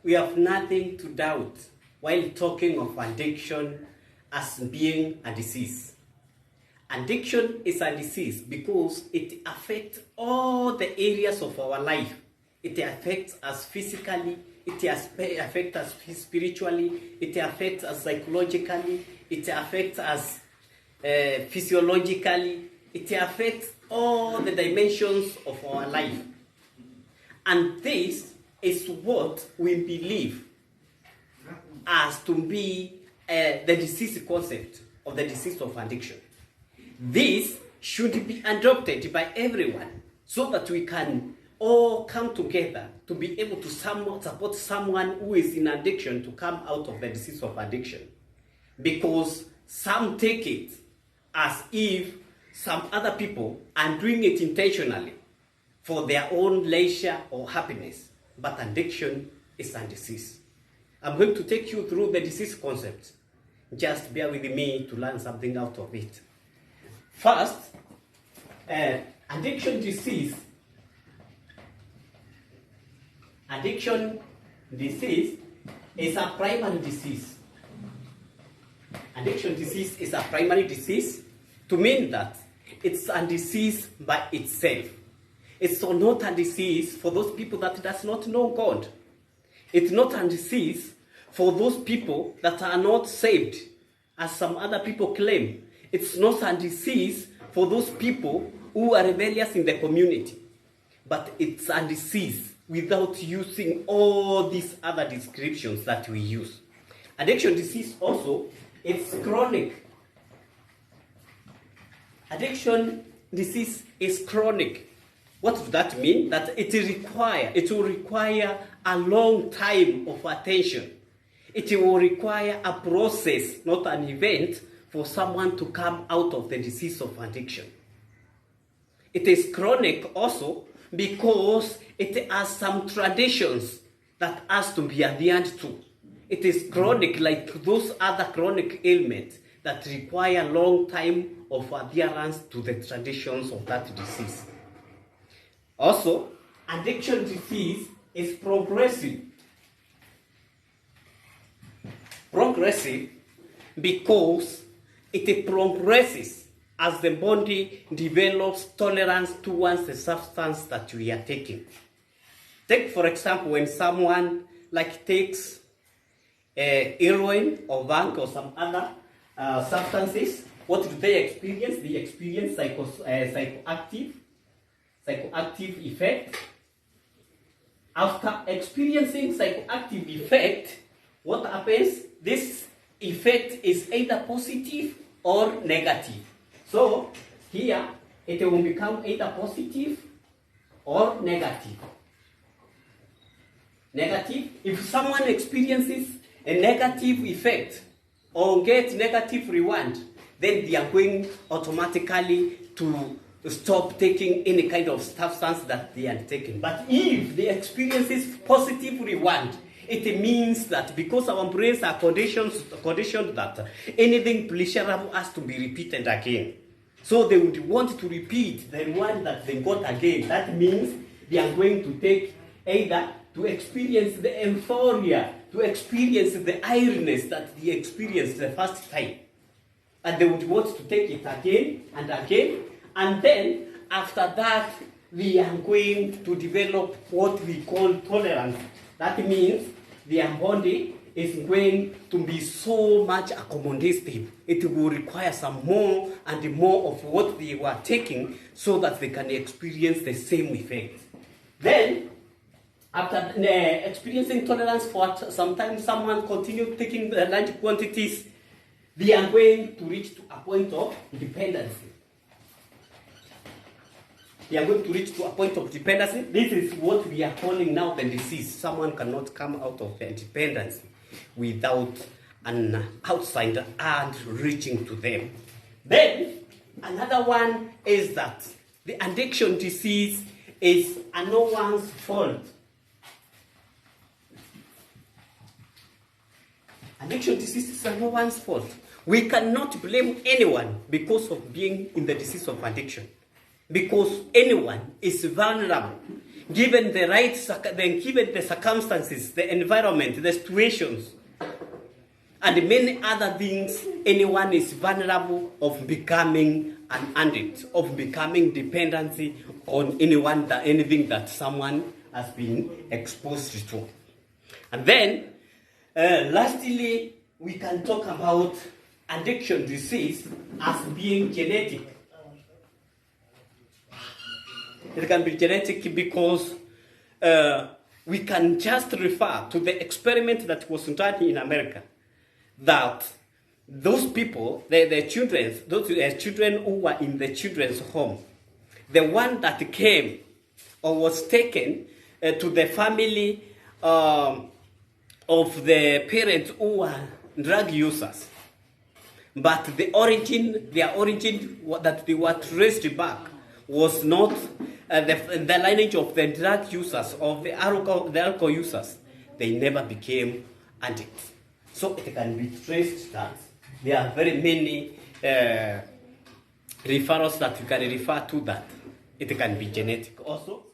we have nothing to doubt while talking of addiction as being a disease. Addiction is a disease because it affects all the areas of our life. It affects us physically, it affects us spiritually, it affects us psychologically, it affects us physiologically, it affects all the dimensions of our life. And this is what we believe as to be the disease concept of the disease of addiction. This should be adopted by everyone so that we can all come together to be able to support someone who is in addiction to come out of the disease of addiction. Because some take it as if some other people are doing it intentionally for their own leisure or happiness. But addiction is a disease. I'm going to take you through the disease concept. Just bear with me to learn something out of it. First, addiction disease. Addiction disease is a primary disease. Addiction disease is a primary disease to mean that it's a disease by itself. It's not a disease for those people that does not know God. It's not a disease for those people that are not saved, as some other people claim. It's not a disease for those people who are rebellious in the community. But it's a disease without using all these other descriptions that we use. Addiction disease also, it's chronic. Addiction disease is chronic. What does that mean? That it will require a long time of attention. It will require a process, not an event, for someone to come out of the disease of addiction. It is chronic also because it has some traditions that has to be adhered to. It is chronic like those other chronic ailments that require long time of adherence to the traditions of that disease. Also, addiction disease is progressive. Progressive because it progresses as the body develops tolerance towards the substance that we are taking. Take, for example, when someone takes heroin or vanc or some other substances, what do they experience? They experience psychoactive effect. After experiencing psychoactive effect, what happens? This effect is either positive or negative. So here it will become either positive or negative. Negative, if someone experiences a negative effect or gets negative reward, then they are going automatically to stop taking any kind of substance that they are taking. But if they experience positive reward, it means that because our brains are conditioned that anything pleasurable has to be repeated again. So they would want to repeat the one that they got again. That means they are going to take either to experience the euphoria, to experience the iriness that they experienced the first time. And they would want to take it again and again. And then after that, we are going to develop what we call tolerance. That means their body is going to be so much accommodative. It will require some more and more of what they were taking so that they can experience the same effect. Then, after experiencing tolerance for some time, someone continues taking the large quantities, they are going to reach to a point of dependency. They are going to reach to a point of dependency. This is what we are calling now the disease. Someone cannot come out of their dependency without an outside hand reaching to them. Then, another one is that the addiction disease is no one's fault. Addiction disease is no one's fault. We cannot blame anyone because of being in the disease of addiction. Because anyone is vulnerable. given the given the circumstances, the environment, the situations, and many other things, anyone is vulnerable of becoming an addict, of becoming dependency on anything that someone has been exposed to. And then, lastly, we can talk about addiction disease as being genetic. It can be genetic because we can just refer to the experiment that was done in America, that those people, those children who were in the children's home, the one that came or was taken to the family of the parents who were drug users, but their origin that they were traced back was not the lineage of the drug users, of the alcohol users. They never became addicts. So it can be traced that there are very many referrals that you can refer to that. It can be genetic also.